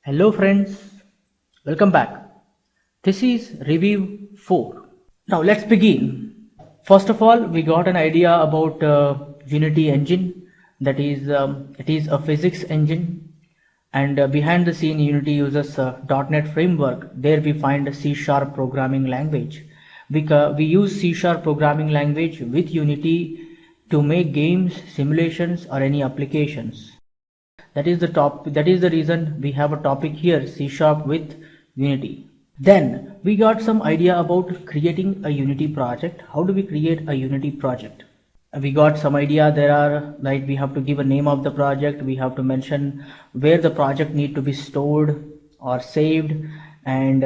Hello friends, welcome back. This is review 4. Now let's begin. First of all, we got an idea about Unity engine. That is, it is a physics engine, and behind the scene Unity uses .NET framework. There we find C# programming language. We use C# programming language with Unity to make games, simulations or any applications. That is the reason we have a topic here, C# with Unity. Then we got some idea about creating a Unity project. How do we create a Unity project? We got some idea. We have to give a name of the project. We have to mention where the project need to be stored or saved, and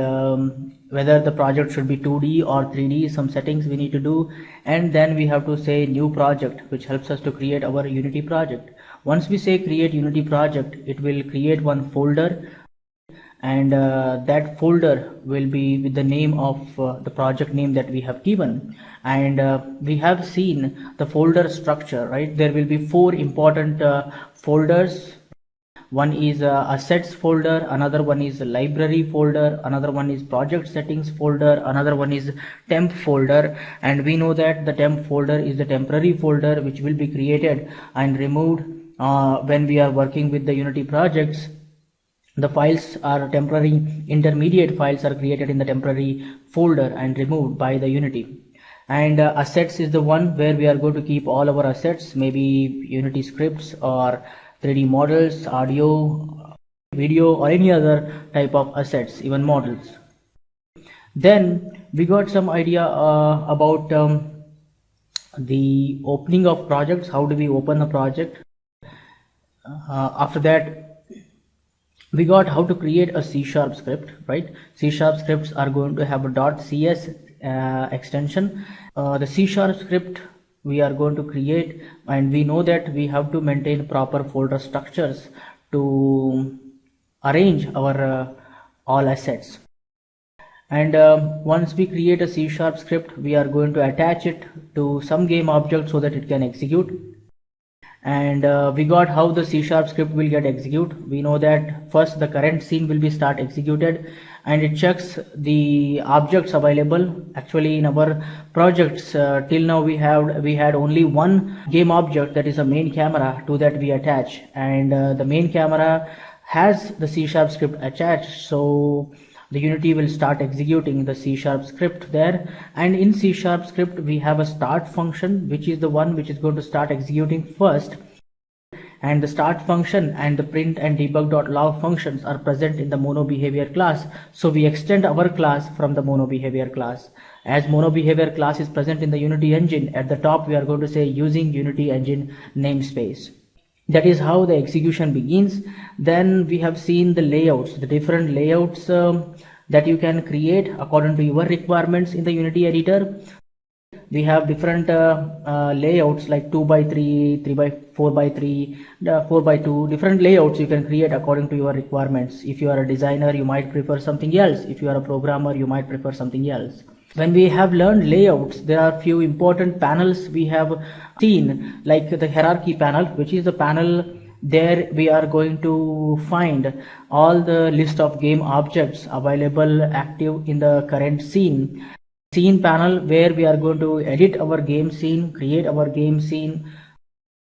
whether the project should be 2D or 3D, some settings we need to do. And then we have to say new project, which helps us to create our Unity project. Once we say create Unity project, it will create one folder, and that folder will be with the name of the project name that we have given. And we have seen the folder structure, right? There will be 4 important folders. One is assets folder, another one is library folder, another one is project settings folder, another one is temp folder. And we know that the temp folder is the temporary folder which will be created and removed when we are working with the Unity projects. The files are temporary, intermediate files are created in the temporary folder and removed by the Unity. And assets is the one where we are going to keep all our assets, maybe Unity scripts or 3D models, audio, video or any other type of assets, even models. Then we got some idea about the opening of projects. How do we open a project? After that, we got how to create a C# script, right? C# scripts are going to have a .cs extension. The C# script we are going to create, and we know that we have to maintain proper folder structures to arrange our all assets. And once we create a C# script, we are going to attach it to some game object so that it can execute. And we got how the C# script will get executed. We know that first the current scene will be start executed, and it checks the objects available. Actually, in our projects till now we had only one game object, that is a main camera. To that we attach, and the main camera has the C# script attached, so the Unity will start executing the C# script there. And in C# script we have a start function, which is the one which is going to start executing first. And the start function and the print and debug.log functions are present in the MonoBehaviour class. So we extend our class from the MonoBehaviour class. As MonoBehaviour class is present in the Unity engine, at the top we are going to say using Unity engine namespace. That is how the execution begins. Then we have seen the layouts, the different layouts that you can create according to your requirements in the Unity editor. We have different layouts like 2x3, 3x4x3, 4x2, different layouts you can create according to your requirements. If you are a designer, you might prefer something else. If you are a programmer, you might prefer something else. When we have learned layouts, there are few important panels we have seen, like the hierarchy panel, which is the panel there we are going to find all the list of game objects available active in the current scene. Scene panel, where we are going to edit our game scene, create our game scene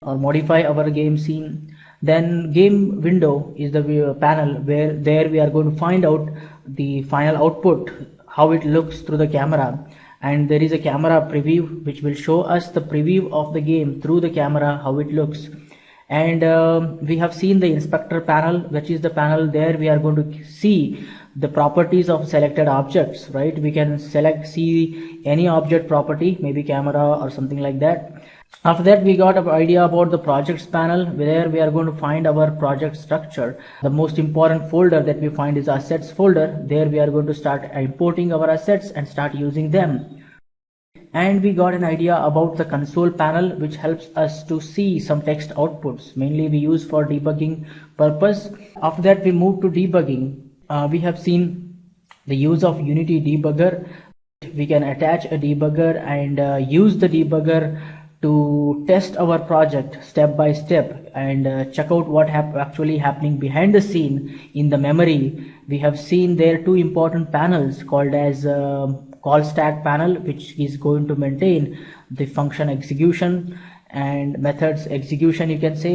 or modify our game scene. Then game window is the panel where there we are going to find out the final output, how it looks through the camera. And there is a camera preview which will show us the preview of the game through the camera, how it looks. And we have seen the inspector panel, which is the panel there we are going to see the properties of selected objects, right? We can see any object property, maybe camera or something like that. After that, we got an idea about the projects panel, where we are going to find our project structure. The most important folder that we find is assets folder. There we are going to start importing our assets and start using them. And we got an idea about the console panel, which helps us to see some text outputs. Mainly we use for debugging purpose. After that, we move to debugging. We have seen the use of Unity debugger. We can attach a debugger and use the debugger to test our project step by step and check out what actually happening behind the scene in the memory. We have seen there two important panels called as call stack panel, which is going to maintain the function execution and methods execution, you can say,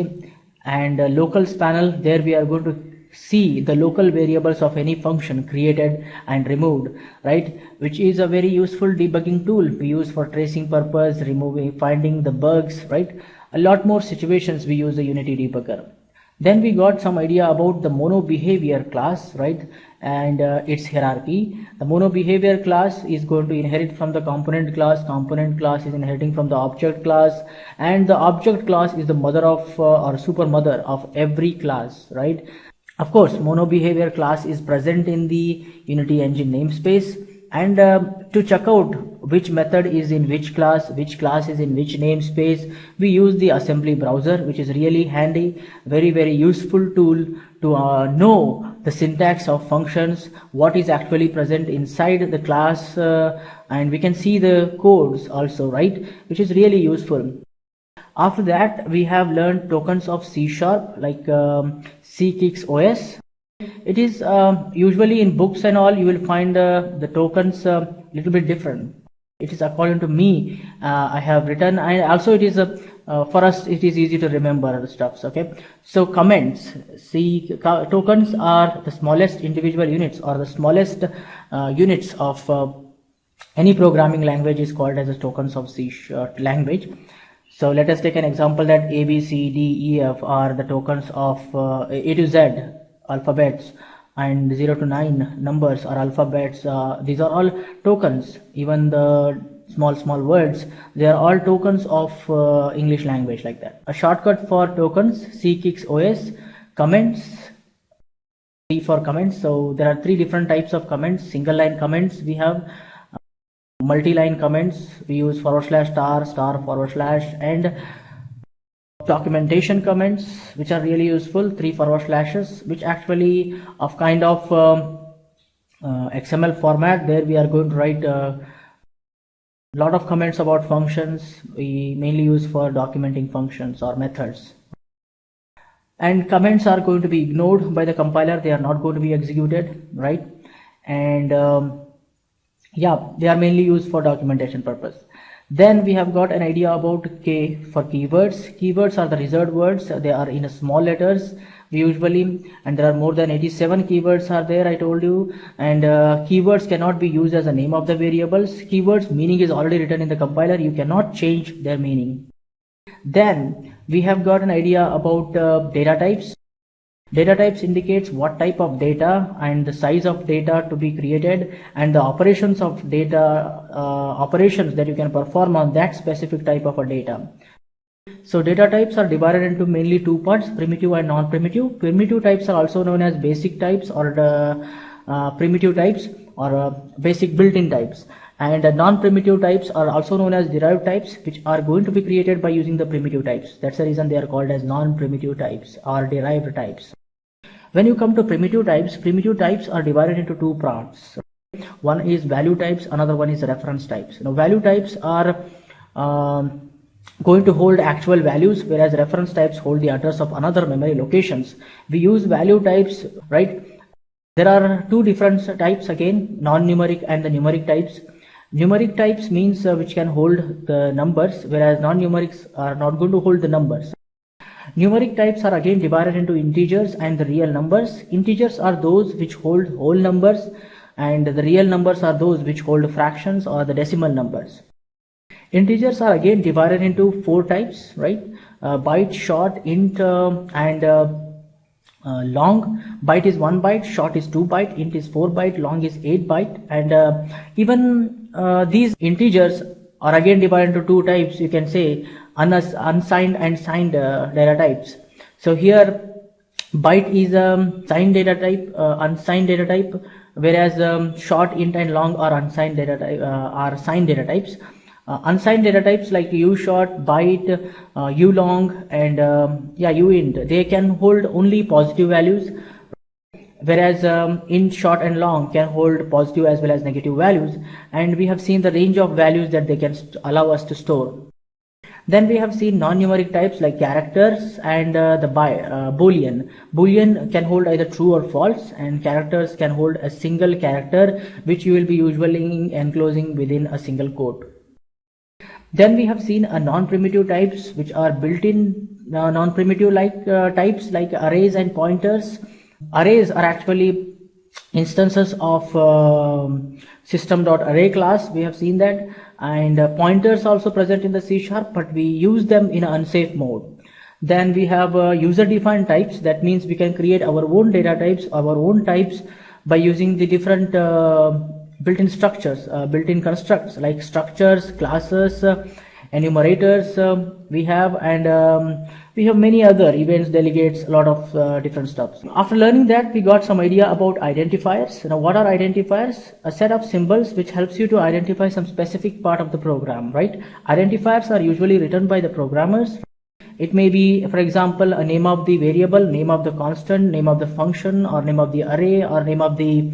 and locals panel. There we are going to see the local variables of any function created and removed, right, which is a very useful debugging tool we use for tracing purpose, removing, finding the bugs, right. A lot more situations we use the Unity debugger. Then we got some idea about the MonoBehaviour class, right, and its hierarchy. The MonoBehaviour class is going to inherit from the component class is inheriting from the object class, and the object class is the mother of or super mother of every class, right. Of course, MonoBehaviour class is present in the Unity engine namespace, and to check out which method is in which class is in which namespace, we use the assembly browser, which is really handy, very useful tool to know the syntax of functions, what is actually present inside the class, and we can see the codes also, right, which is really useful. After that, we have learned tokens of C#, like C6OS. It is usually in books and all, you will find the tokens little bit different. It is according to me, I have written, and also it is for us it is easy to remember the stuffs. Okay, so comments, tokens are the smallest individual units or the smallest units of any programming language is called as a tokens of C# language. So let us take an example that A, B, C, D, E, F are the tokens of A to Z alphabets, and 0 to 9 numbers are alphabets. These are all tokens. Even the small words, they are all tokens of English language, like that. A shortcut for tokens, C6OS, comments, C for comments. So there are three different types of comments. Single line comments we have, multi-line comments we use / ***, and documentation comments, which are really useful, 3 // which actually of kind of XML format. There we are going to write a lot of comments about functions we mainly use for documenting functions or methods. And comments are going to be ignored by the compiler, they are not going to be executed, right, and yeah, they are mainly used for documentation purpose. Then we have got an idea about K for keywords. Keywords are the reserved words. They are in small letters usually, and there are more than 87 keywords are there, I told you. And keywords cannot be used as a name of the variables. Keywords meaning is already written in the compiler. You cannot change their meaning. Then we have got an idea about data types. Data types indicates what type of data and the size of data to be created, and the operations of data, operations that you can perform on that specific type of a data. So data types are divided into mainly two parts, primitive and non-primitive. Primitive types are also known as basic types, or the primitive types, or basic built-in types. And non-primitive types are also known as derived types, which are going to be created by using the primitive types. That's the reason they are called as non-primitive types or derived types. When you come to primitive types are divided into two parts. One is value types, another one is reference types. Now value types are going to hold actual values, whereas reference types hold the address of another memory locations. We use value types, right? There are two different types again, non-numeric and the numeric types. Numeric types means which can hold the numbers, whereas non-numerics are not going to hold the numbers. Numeric types are again divided into integers and the real numbers. Integers are those which hold whole numbers, and the real numbers are those which hold fractions or the decimal numbers. Integers are again divided into four types, right? Byte, short, int, and long. Byte is 1 byte, short is 2 byte, int is 4 byte, long is 8 byte, and even these integers are again divided into two types, you can say, unsigned and signed data types. So here byte is signed data type, unsigned data type, whereas short, int, and long are unsigned data type, are signed data types. Unsigned data types like ushort, byte, ulong, and uint, they can hold only positive values, whereas int, short, and long can hold positive as well as negative values, and we have seen the range of values that they can allow us to store. Then we have seen non-numeric types like characters and the boolean. Boolean can hold either true or false, and characters can hold a single character which you will be usually enclosing within a single quote. Then we have seen a non-primitive types which are built-in non-primitive types like arrays and pointers. Arrays are actually instances of system.array class. We have seen that, and pointers also present in the C#, but we use them in an unsafe mode. Then we have user-defined types. That means we can create our own data types, our own types, by using the different built-in structures, built-in constructs like structures, classes, enumerators we have, and we have many other events, delegates, a lot of different stuff. After learning that, we got some idea about identifiers. Now, what are identifiers? A set of symbols which helps you to identify some specific part of the program, right? Identifiers are usually written by the programmers. It may be, for example, a name of the variable, name of the constant, name of the function, or name of the array, or name of the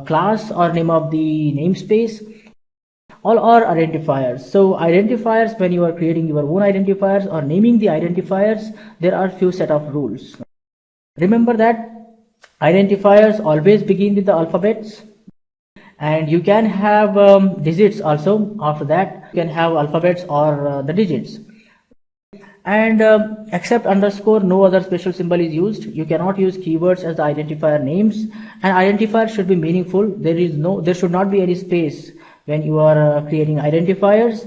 class, or name of the namespace. All are identifiers. So identifiers, when you are creating your own identifiers or naming the identifiers, there are few set of rules. Remember that identifiers always begin with the alphabets, and you can have digits also. After that, you can have alphabets or the digits. And except underscore, no other special symbol is used. You cannot use keywords as the identifier names, and identifiers should be meaningful. There should not be any space when you are creating identifiers.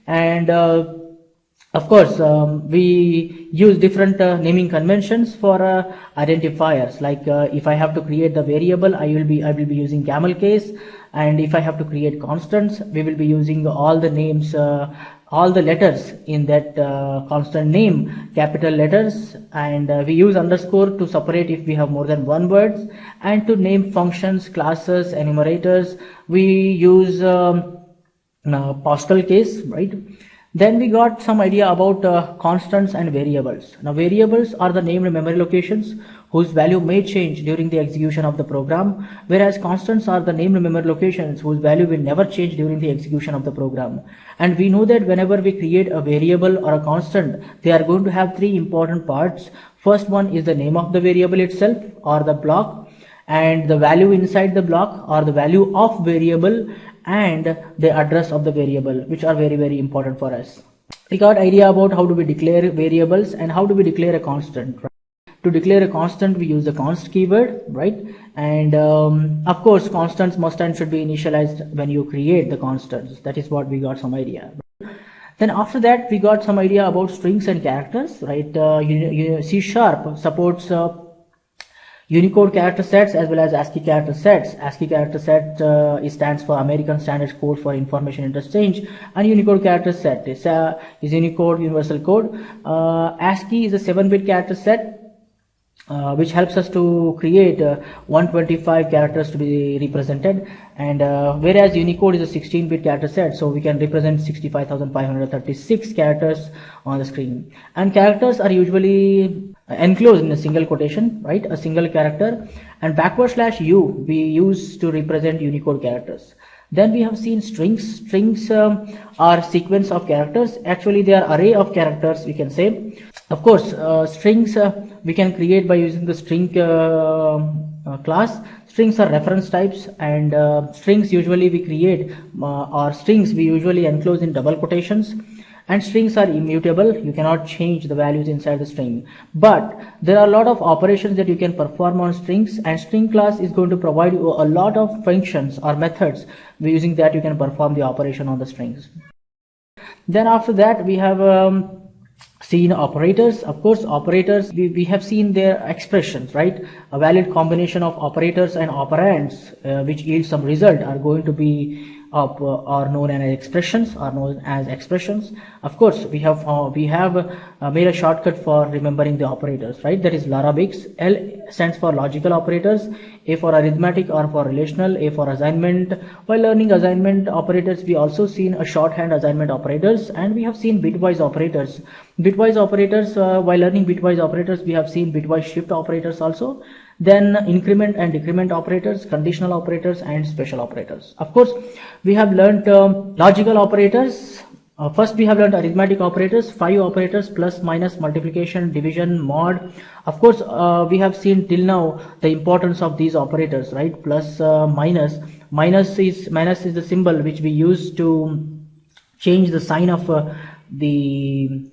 And of course, we use different naming conventions for identifiers. Like if I have to create the variable, I will be using camel case, and if I have to create constants, we will be using all the names, all the letters in that constant name, capital letters, and we use underscore to separate if we have more than one word, and to name functions, classes, enumerators, we use Pascal case, right? Then we got some idea about constants and variables. Now, variables are the named memory locations whose value may change during the execution of the program, whereas constants are the named memory locations whose value will never change during the execution of the program. And we know that whenever we create a variable or a constant, they are going to have three important parts. First one is the name of the variable itself or the block, and the value inside the block or the value of variable, and the address of the variable, which are very, very important for us. We got idea about how do we declare variables and how do we declare a constant, right? To declare a constant, we use the const keyword, right? And of course, constants must and should be initialized when you create the constants. That is what we got some idea. Then after that, we got some idea about strings and characters, right? C# supports Unicode character sets as well as ASCII character sets. ASCII character set stands for American Standard Code for Information Interchange, and Unicode character set is Unicode Universal Code. ASCII is a 7-bit character set, which helps us to create 125 characters to be represented, and whereas Unicode is a 16-bit character set, so we can represent 65,536 characters on the screen. And characters are usually enclosed in a single quotation, right? A single character, and /u we use to represent Unicode characters. Then we have seen strings. Strings are sequence of characters. Actually, they are array of characters, we can say. Of course, strings we can create by using the string class. Strings are reference types, and strings usually we create, or strings we usually enclose in double quotations. And strings are immutable. You cannot change the values inside the string. But there are a lot of operations that you can perform on strings, and string class is going to provide you a lot of functions or methods. Using that, you can perform the operation on the strings. Then after that, we have seen operators. Of course, operators, we have seen their expressions, right? A valid combination of operators and operands which yield some result are going to be are known as expressions. Of course, we have made a shortcut for remembering the operators, right? That is Larabix. L stands for logical operators, A for arithmetic or for relational, A for assignment. While learning assignment operators, we also seen a shorthand assignment operators, and we have seen bitwise operators. Bitwise operators, while learning bitwise operators, we have seen bitwise shift operators also. Then increment and decrement operators, conditional operators, and special operators. Of course, we have learned logical operators. First we have learned arithmetic operators, 5 operators, plus, minus, multiplication, division, mod. Of course, we have seen till now the importance of these operators, right? Plus, minus. Minus is the symbol which we use to change the sign of the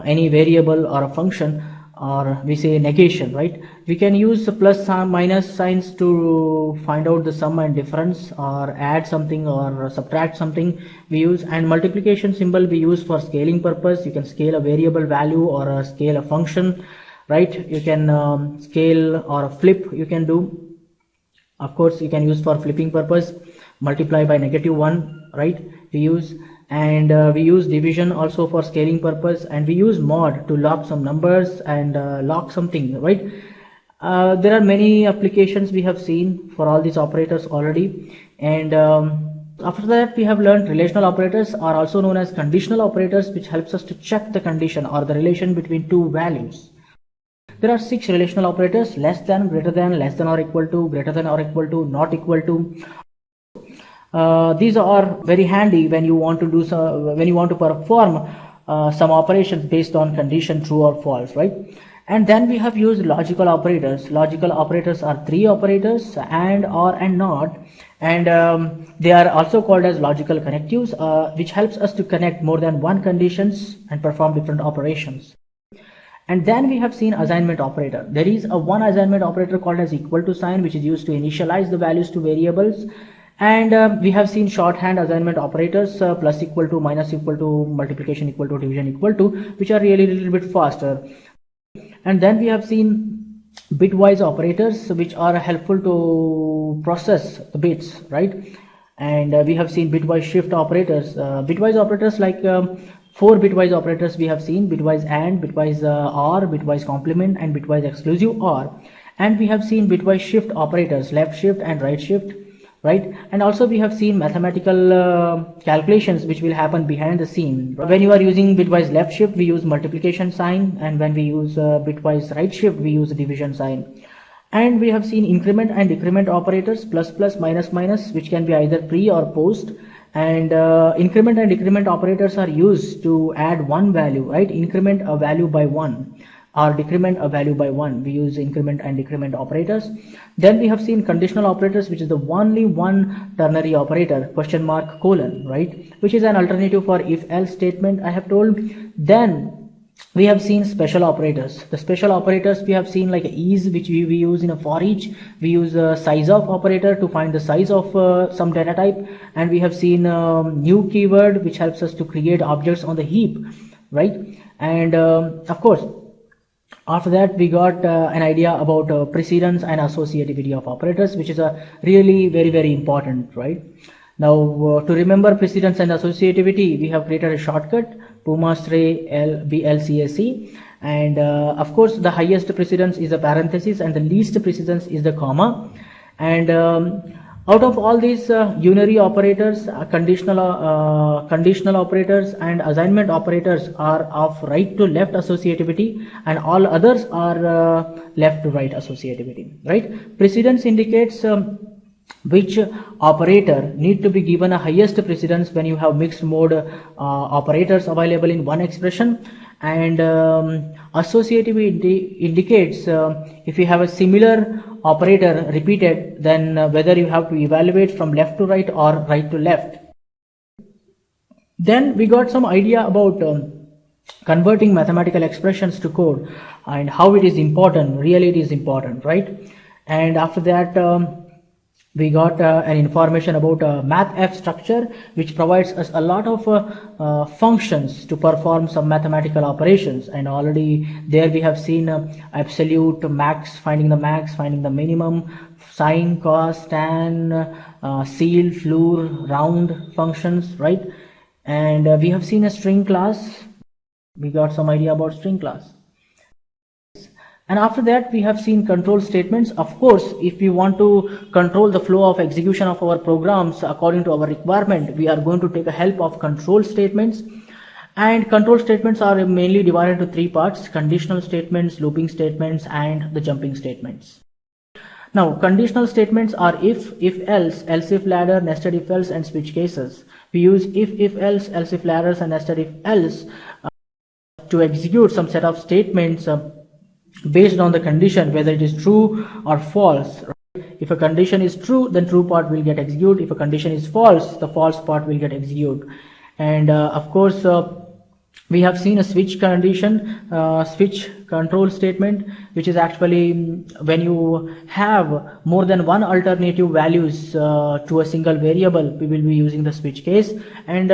any variable or a function, or we say negation, right? We can use plus minus signs to find out the sum and difference, or add something or subtract something we use. And multiplication symbol we use for scaling purpose. You can scale a variable value or scale a function, right? You can scale or flip you can do. Of course, you can use for flipping purpose. Multiply by -1, right? We use. And we use division also for scaling purpose, and we use mod to lock some numbers and lock something, right? There are many applications we have seen for all these operators already. And after that we have learned relational operators, are also known as conditional operators, which helps us to check the condition or the relation between two values. There are 6 relational operators: less than, greater than, less than or equal to, greater than or equal to, not equal to. These are very handy when you want to do when you want to perform some operations based on condition true or false, right? And then we have used logical operators. Logical operators are 3 operators: and, or, and not. And they are also called as logical connectives, which helps us to connect more than one conditions and perform different operations. And then we have seen assignment operator. There is one assignment operator called as equal to sign, which is used to initialize the values to variables. And we have seen shorthand assignment operators, plus equal to, minus equal to, multiplication equal to, division equal to, which are really a little bit faster. And then we have seen bitwise operators, which are helpful to process the bits, right? And we have seen bitwise shift operators. Bitwise operators like 4 bitwise operators we have seen: bitwise AND, bitwise OR, bitwise complement, and bitwise exclusive OR. And we have seen bitwise shift operators, left shift and right shift, right? And also we have seen mathematical calculations which will happen behind the scene. When you are using bitwise left shift, we use multiplication sign, and when we use bitwise right shift, we use division sign. And we have seen increment and decrement operators, plus, plus, minus, minus, which can be either pre or post. And increment and decrement operators are used to add one value, right? Increment a value by 1 or decrement a value by 1. We use increment and decrement operators. Then we have seen conditional operators, which is the only one ternary operator, question mark, colon, right? Which is an alternative for if else statement, I have told. Then we have seen special operators. The special operators we have seen like is, which we use in a for each. We use a size of operator to find the size of some data type. And we have seen new keyword, which helps us to create objects on the heap, right? And of course, after that we got an idea about precedence and associativity of operators, which is a really very important, right? Now to remember precedence and associativity, we have created a shortcut, PUMA-STRAY BLCAC. And of course the highest precedence is a parenthesis and the least precedence is the comma. And out of all these unary operators, conditional operators and assignment operators are of right to left associativity, and all others are left to right associativity, right? Precedence indicates which operator need to be given a highest precedence when you have mixed mode operators available in one expression. And associativity indicates if you have a similar operator repeated, then whether you have to evaluate from left to right or right to left. Then we got some idea about converting mathematical expressions to code and how it is important. Really it is important, right? And after that we got an information about mathf structure, which provides us a lot of functions to perform some mathematical operations. And already there we have seen absolute, max, finding the max, finding the minimum, sine, cos, tan, ceil, floor, round functions, right? And we have seen a string class. We got some idea about string class. And after that we have seen control statements. Of course, if we want to control the flow of execution of our programs according to our requirement, we are going to take a help of control statements. And control statements are mainly divided into 3 parts: conditional statements, looping statements, and the jumping statements. Now conditional statements are if else, else if ladder, nested if else, and switch cases. We use if else, else if ladders, and nested if else to execute some set of statements based on the condition, whether it is true or false. If a condition is true, then true part will get executed. If a condition is false, the false part will get executed. And of course, we have seen a switch condition, switch control statement, which is actually when you have more than one alternative values to a single variable, we will be using the switch case. And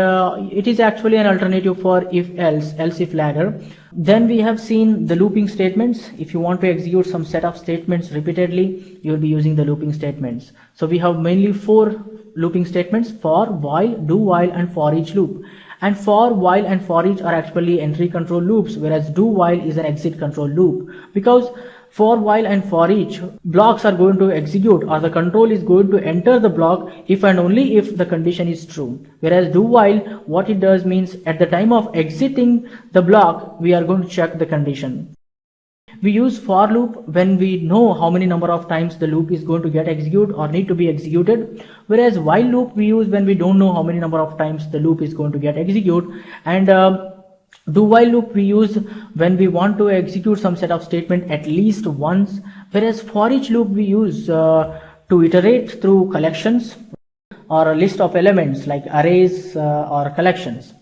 it is actually an alternative for if else, else if ladder. Then we have seen the looping statements. If you want to execute some set of statements repeatedly, you will be using the looping statements. So we have mainly 4 looping statements: for, while, do while, and for each loop. And for, while, and for each are actually entry control loops, whereas do while is an exit control loop. Because for, while, and for each blocks are going to execute, or the control is going to enter the block if and only if the condition is true. Whereas do while, what it does means at the time of exiting the block, we are going to check the condition. We use for loop when we know how many number of times the loop is going to get executed or need to be executed, whereas while loop we use when we don't know how many number of times the loop is going to get executed. And do while loop we use when we want to execute some set of statement at least once, whereas for each loop we use to iterate through collections or a list of elements like arrays or collections.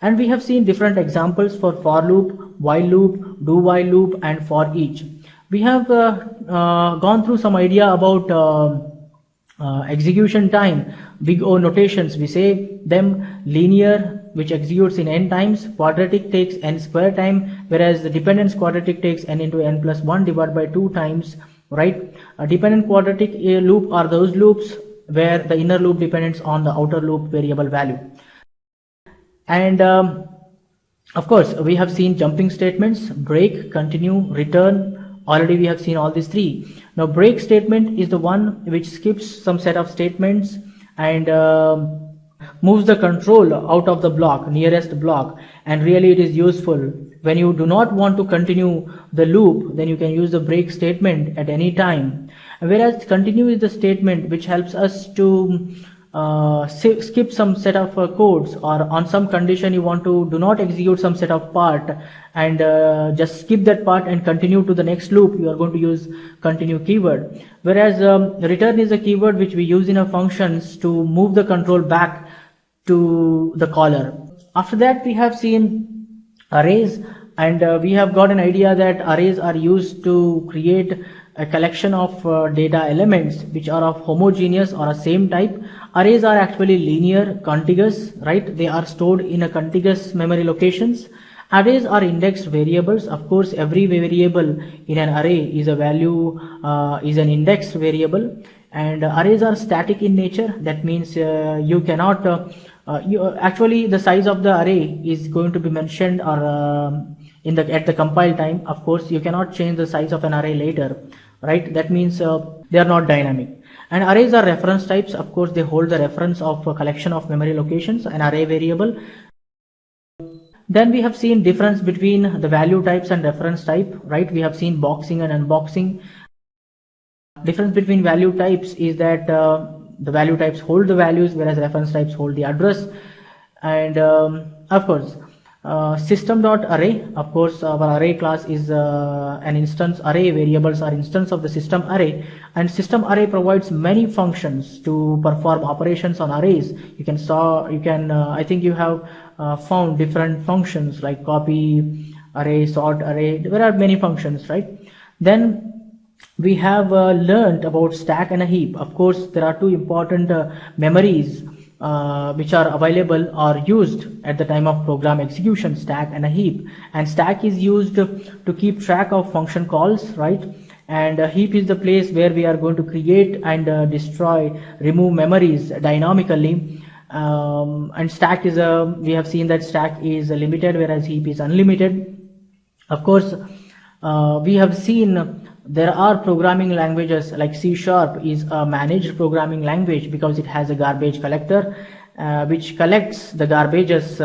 And we have seen different examples for loop, while loop, do while loop, and for each. We have gone through some idea about execution time. Big O notations, we say them linear, which executes in n times, quadratic takes n square time, whereas the dependence quadratic takes n into n plus 1 divided by 2 times, right? A dependent quadratic loop are those loops where the inner loop depends on the outer loop variable value. And of course, we have seen jumping statements: break, continue, return. Already we have seen all these 3. Now break statement is the one which skips some set of statements and moves the control out of the block, nearest block, and really it is useful. When you do not want to continue the loop, then you can use the break statement at any time. Whereas continue is the statement which helps us to skip some set of codes, or on some condition you want to do not execute some set of part and just skip that part and continue to the next loop, you are going to use continue keyword. Whereas return is a keyword which we use in our functions to move the control back to the caller. After that we have seen arrays, and we have got an idea that arrays are used to create a collection of data elements which are of homogeneous or a same type. Arrays are actually linear, contiguous, right? They are stored in a contiguous memory locations. Arrays are indexed variables. Of course, every variable in an array is a value, is an indexed variable. And arrays are static in nature. That means you cannot, actually the size of the array is going to be mentioned or at the compile time. Of course, you cannot change the size of an array later, right? That means they are not dynamic. And arrays are reference types. Of course, they hold the reference of a collection of memory locations, an array variable. Then we have seen difference between the value types and reference type, right? We have seen boxing and unboxing. Difference between value types is that the value types hold the values, whereas reference types hold the address. And of course, system.array, of course our array class is an instance. Array variables are instance of the system array, and system array provides many functions to perform operations on arrays. I think you have found different functions like copy array, sort array. There are many functions, right? Then we have learned about stack and a heap. Of course, there are 2 important memories which are available or used at the time of program execution: stack and a heap. And stack is used to keep track of function calls, right? And a heap is the place where we are going to create and remove memories dynamically. And stack is we have seen that stack is limited, whereas heap is unlimited. Of course, we have seen there are programming languages like C# is a managed programming language because it has a garbage collector which collects the garbages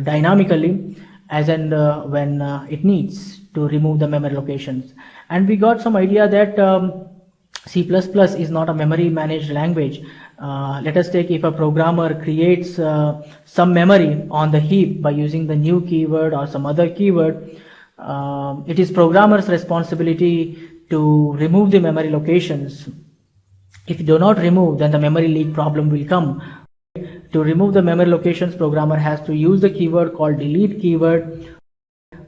dynamically as and when it needs to remove the memory locations. And we got some idea that C++ is not a memory managed language. Let us take if a programmer creates some memory on the heap by using the new keyword or some other keyword, it is programmer's responsibility to remove the memory locations. If you do not remove, then the memory leak problem will come. To remove the memory locations, programmer has to use the keyword called delete keyword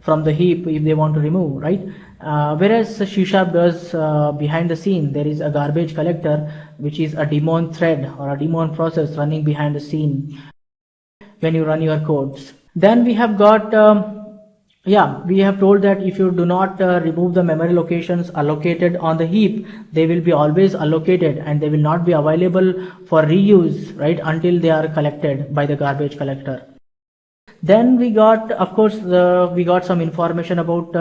from the heap if they want to remove, right? Whereas C# does behind the scene, there is a garbage collector, which is a daemon thread or a daemon process running behind the scene when you run your codes. Then we have got we have told that if you do not remove the memory locations allocated on the heap, they will be always allocated and they will not be available for reuse, right, until they are collected by the garbage collector. Then we got, of course, we got some information about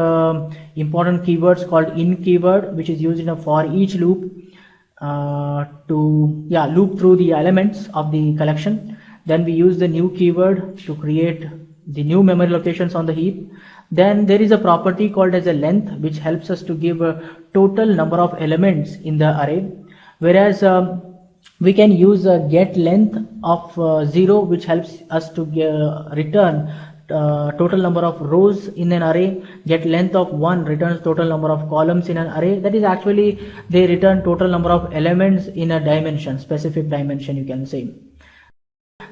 important keywords called in keyword, which is used in a for each loop to loop through the elements of the collection. Then we use the new keyword to create the new memory locations on the heap. Then there is a property called as a length, which helps us to give a total number of elements in the array, whereas we can use a get length of 0, which helps us to return total number of rows in an array. Get length of 1 returns total number of columns in an array. That is actually they return total number of elements in a dimension, specific dimension you can say.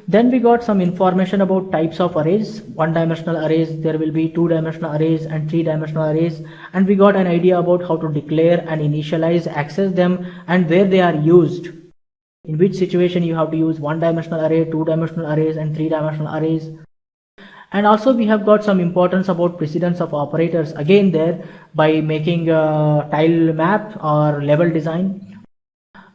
Then we got some information about types of arrays. One-dimensional arrays, there will be two-dimensional arrays and three-dimensional arrays, and we got an idea about how to declare and initialize, access them, and where they are used. In which situation you have to use one-dimensional array, two-dimensional arrays, and three-dimensional arrays. And also we have got some importance about precedence of operators again there by making a tile map or level design.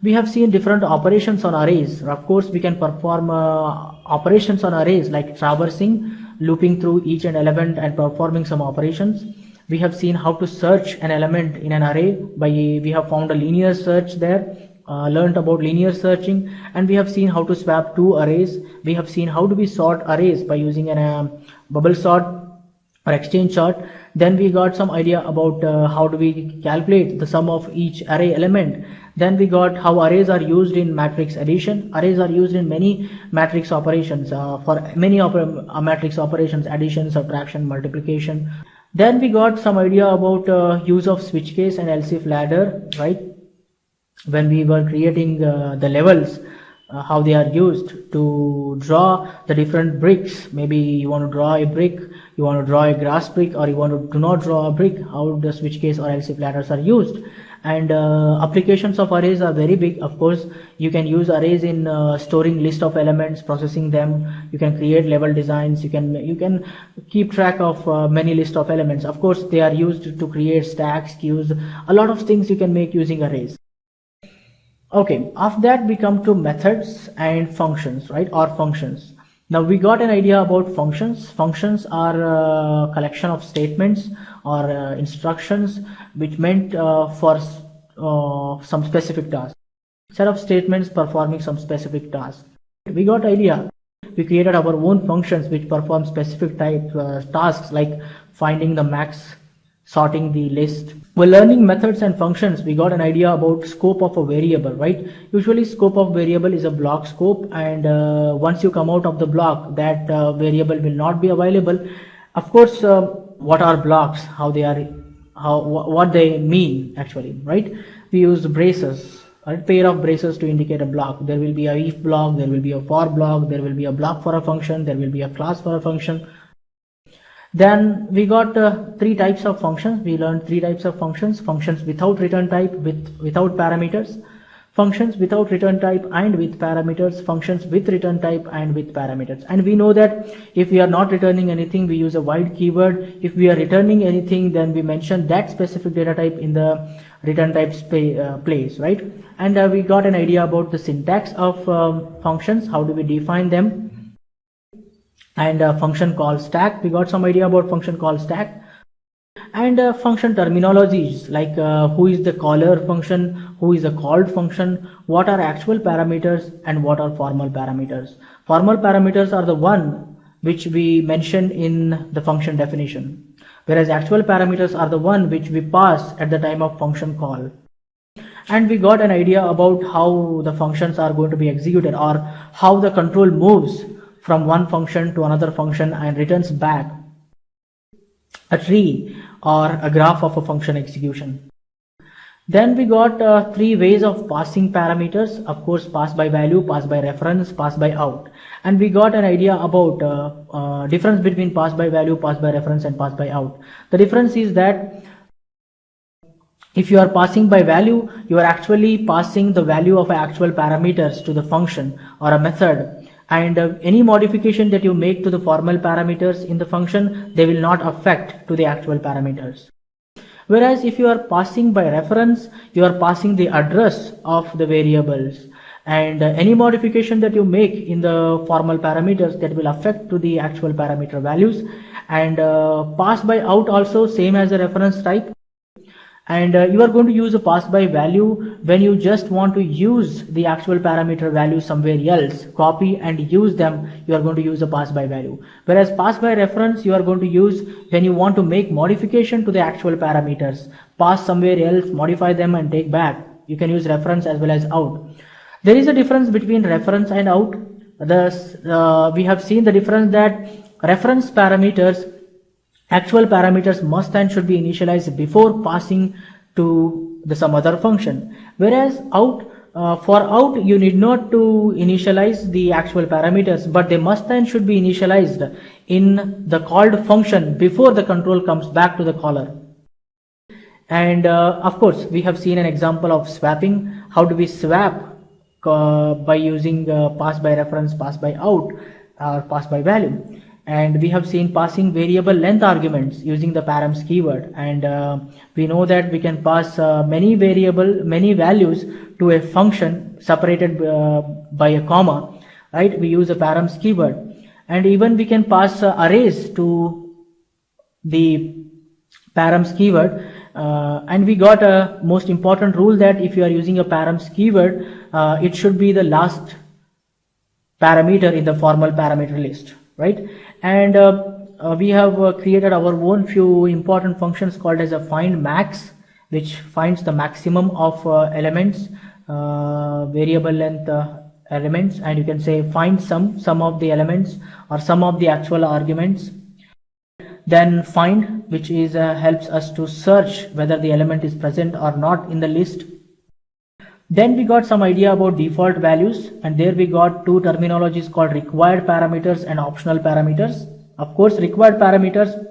We have seen different operations on arrays. Of course, we can perform operations on arrays like traversing, looping through each and element and performing some operations. We have seen how to search an element in an array we have found a linear search there, learned about linear searching, and we have seen how to swap two arrays. We have seen how do we sort arrays by using a bubble sort or exchange sort. Then we got some idea about how do we calculate the sum of each array element. Then we got how arrays are used in matrix addition. Arrays are used in many matrix operations, for many matrix operations, addition, subtraction, multiplication. Then we got some idea about use of switch case and else if ladder, right? When we were creating the levels, how they are used to draw the different bricks. Maybe you want to draw a brick, you want to draw a grass brick, or you want to do not draw a brick, how the switch case or else if ladders are used. And applications of arrays are very big. Of course, you can use arrays in storing list of elements, processing them. You can create level designs. You can keep track of many list of elements. Of course, they are used to create stacks, queues, a lot of things you can make using arrays. Okay, after that we come to methods and functions, right, or functions. Now we got an idea about functions. Functions are a collection of statements or instructions which meant for some specific task. Set of statements performing some specific task. We got idea. We created our own functions which perform specific type tasks like finding the max, sorting the list. While learning methods and functions, we got an idea about scope of a variable, right? Usually scope of variable is a block scope, and once you come out of the block, that variable will not be available. Of course, what are blocks, how they are, what they mean actually, right? We use braces, a pair of braces to indicate a block. There will be a if block, there will be a for block, there will be a block for a function, there will be a class for a function. Then we got three types of functions. We learned three types of functions: functions without return type, without parameters, functions without return type and with parameters, functions with return type and with parameters. And we know that if we are not returning anything, we use a void keyword. If we are returning anything, then we mention that specific data type in the return type place, right? And we got an idea about the syntax of functions. How do we define them? And function call stack. We got some idea about function call stack. And function terminologies like who is the caller function, who is a called function, what are actual parameters and what are formal parameters. Formal parameters are the one which we mentioned in the function definition, whereas actual parameters are the one which we pass at the time of function call. and we got an idea about how the functions are going to be executed, or how the control moves from one function to another function and returns back a tree or a graph of a function execution. Then we got 3 ways of passing parameters. Of course, pass by value, pass by reference, pass by out. And we got an idea about difference between pass by value, pass by reference, and pass by out. The difference is that if you are passing by value, you are actually passing the value of actual parameters to the function or a method, and any modification that you make to the formal parameters in the function, they will not affect to the actual parameters. Whereas if you are passing by reference, you are passing the address of the variables, and any modification that you make in the formal parameters, that will affect to the actual parameter values. And pass by out also same as a reference type. And you are going to use a pass by value when you just want to use the actual parameter value somewhere else, copy and use them. You are going to use a pass by value. Whereas pass by reference you are going to use when you want to make modification to the actual parameters, pass somewhere else, modify them and take back. You can use reference as well as out. There is a difference between reference and out. We have seen the difference that reference parameters, actual parameters must and should be initialized before passing to some other function. Whereas out, for out you need not to initialize the actual parameters, but they must and should be initialized in the called function before the control comes back to the caller. And of course we have seen an example of swapping. How do we swap by using pass by reference, pass by out, or pass by value. And we have seen passing variable length arguments using the params keyword, and we know that we can pass many values to a function separated by a comma, right? We use a params keyword, and even we can pass arrays to the params keyword. And we got a most important rule that if you are using a params keyword, it should be the last parameter in the formal parameter list, right? And we have created our own few important functions called as a find max, which finds the maximum of elements, variable length elements, and you can say find some of the elements or some of the actual arguments. Then find, which is helps us to search whether the element is present or not in the list. Then we got some idea about default values, and there we got 2 terminologies called required parameters and optional parameters. Of course, required parameters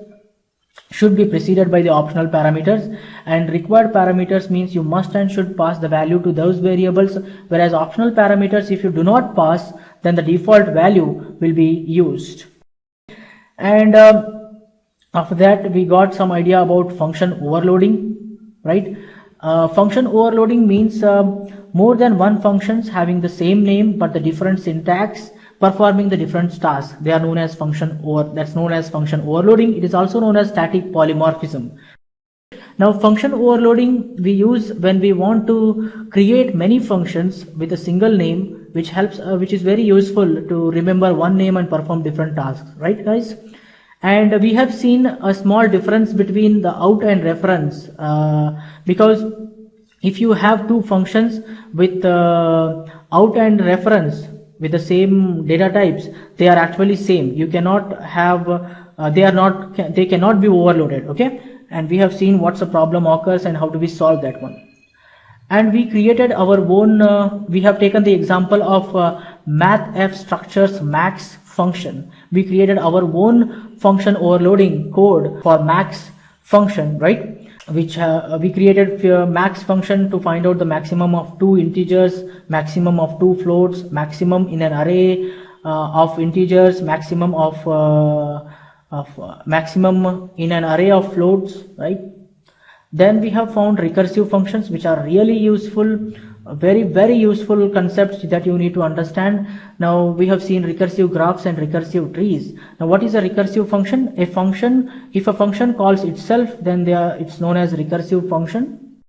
should be preceded by the optional parameters, and required parameters means you must and should pass the value to those variables, whereas optional parameters, if you do not pass, then the default value will be used. And after that we got some idea about function overloading, right? Function overloading means more than one functions having the same name but the different syntax performing the different tasks. They are known as function overloading. It is also known as static polymorphism. Now function overloading we use when we want to create many functions with a single name, which is very useful to remember one name and perform different tasks, right guys? And we have seen a small difference between the out and reference, because if you have 2 functions with out and reference with the same data types, they are actually same. You cannot have, they cannot be overloaded, okay? And we have seen what's the problem occurs and how do we solve that one. And we created our own, we have taken the example of mathf structures max function. We created our own function overloading code for max function, right? Which we created max function to find out the maximum of 2 integers, maximum of 2 floats, maximum in an array of integers, maximum in an array of floats, right? Then we have found recursive functions, which are really useful, very useful concepts that you need to understand. Now we have seen recursive graphs and recursive trees. Now what is a recursive function? A function, if a function calls itself, then it's known as recursive function.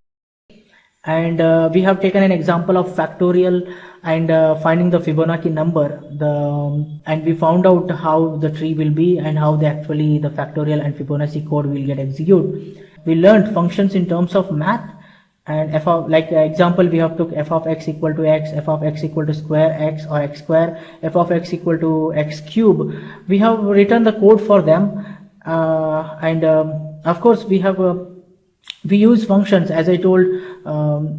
And we have taken an example of factorial and finding the Fibonacci number, and we found out how the tree will be and how the factorial and Fibonacci code will get executed. We learned functions in terms of math, and f of, like example, we have took f of x equal to x, f of x equal to square x or x square, f of x equal to x cube. We have written the code for them, and of course we use functions, as I told.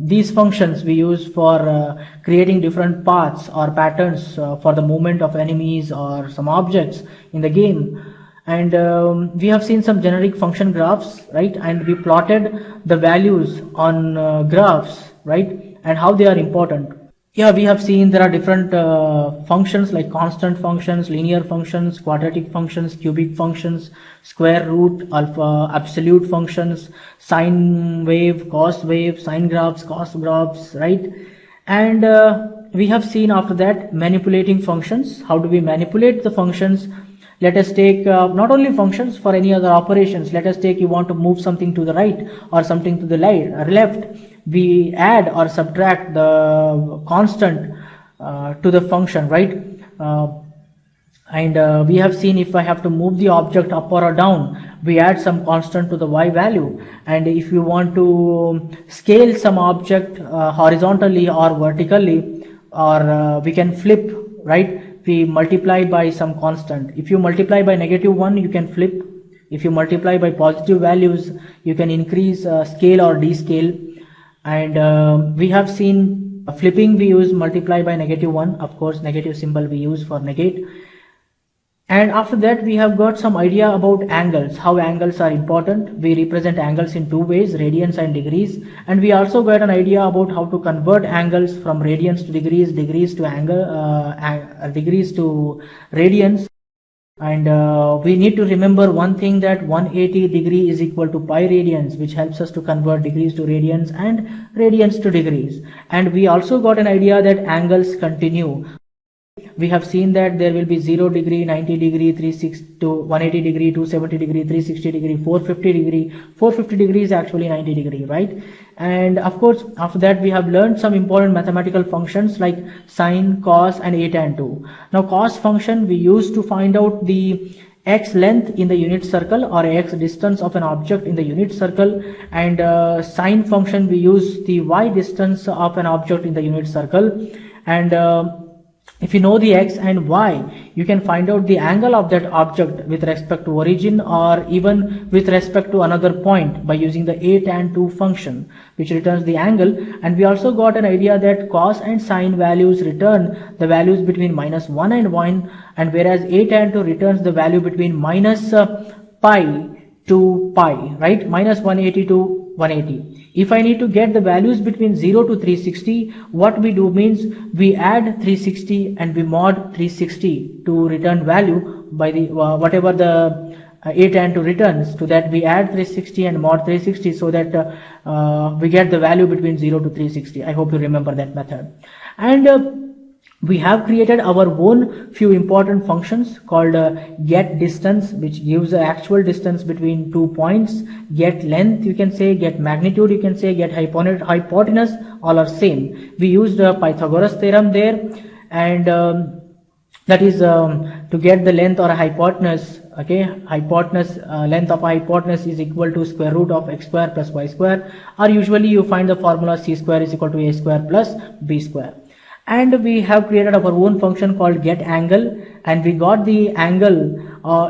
These functions we use for creating different paths or patterns for the movement of enemies or some objects in the game. And we have seen some generic function graphs, right? And we plotted the values on graphs, right? And how they are important. Yeah, we have seen there are different functions like constant functions, linear functions, quadratic functions, cubic functions, square root, alpha, absolute functions, sine wave, cos wave, sine graphs, cos graphs, right? And we have seen after that manipulating functions. How do we manipulate the functions? Let us take not only functions, for any other operations. Let us take, you want to move something to the right or something to the left. We add or subtract the constant to the function, right? And we have seen if I have to move the object up or down, we add some constant to the y value. And if you want to scale some object horizontally or vertically, or we can flip, right? We multiply by some constant. If you multiply by -1, you can flip. If you multiply by positive values, you can increase scale or descale. And we have seen flipping, we use multiply by -1. Of course, negative symbol we use for negate. And after that, we have got some idea about angles, how angles are important. We represent angles in two ways, radians and degrees. And we also got an idea about how to convert angles from radians to degrees, degrees to angle, degrees to radians. And we need to remember one thing, that 180 degree is equal to pi radians, which helps us to convert degrees to radians and radians to degrees. And we also got an idea that angles continue. We have seen that there will be 0 degree, 90 degree, 360 to 180 degree, 270 degree, 360 degree, 450 degree. 450 degree is actually 90 degree, right? And of course, after that we have learned some important mathematical functions like sine, cos and a tan 2. Now cos function we use to find out the x length in the unit circle or x distance of an object in the unit circle, and sine function we use the y distance of an object in the unit circle. And if you know the x and y, you can find out the angle of that object with respect to origin or even with respect to another point by using the a tan 2 function, which returns the angle. And we also got an idea that cos and sine values return the values between -1 and 1, and whereas a tan 2 returns the value between minus pi to pi, right? Minus 180 to 180. If I need to get the values between 0 to 360, what we do means we add 360 and we mod 360 to return value by the whatever the a tan 2 returns. To that we add 360 and mod 360 so that we get the value between 0 to 360. I hope you remember that method. And we have created our own few important functions called get distance, which gives the actual distance between 2 points, get length you can say, get magnitude you can say, get hypotenuse, all are same. We used Pythagoras theorem there, and that is to get the length or a hypotenuse. Okay, hypotenuse, length of a hypotenuse is equal to square root of x square plus y square, or usually you find the formula c square is equal to a square plus b square. And we have created our own function called get angle, and we got the angle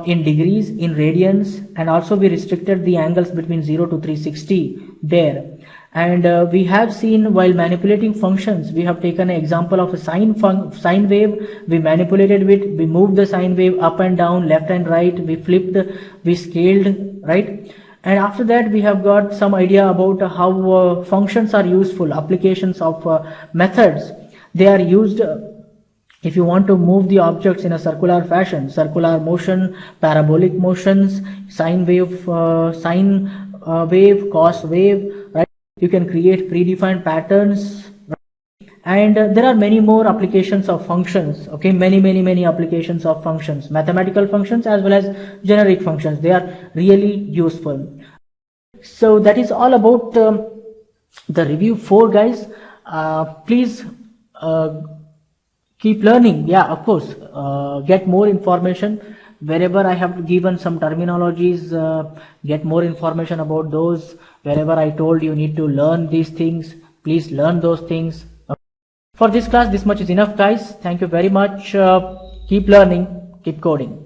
in degrees, in radians, and also we restricted the angles between 0 to 360 there. And we have seen while manipulating functions, we have taken an example of a sine wave. We manipulated it, we moved the sine wave up and down, left and right, we flipped, we scaled, right? And after that we have got some idea about how functions are useful, applications of methods. They are used if you want to move the objects in a circular fashion, circular motion, parabolic motions, sine wave, cos wave, right? You can create predefined patterns, right? And there are many more applications of functions. Okay, many applications of functions, mathematical functions as well as generic functions. They are really useful. So that is all about the review 4, guys. Please keep learning. Yeah, of course, get more information. Wherever I have given some terminologies, get more information about those. Wherever I told you need to learn these things, please learn those things. For this class, this much is enough, guys. Thank you very much. Keep learning, keep coding.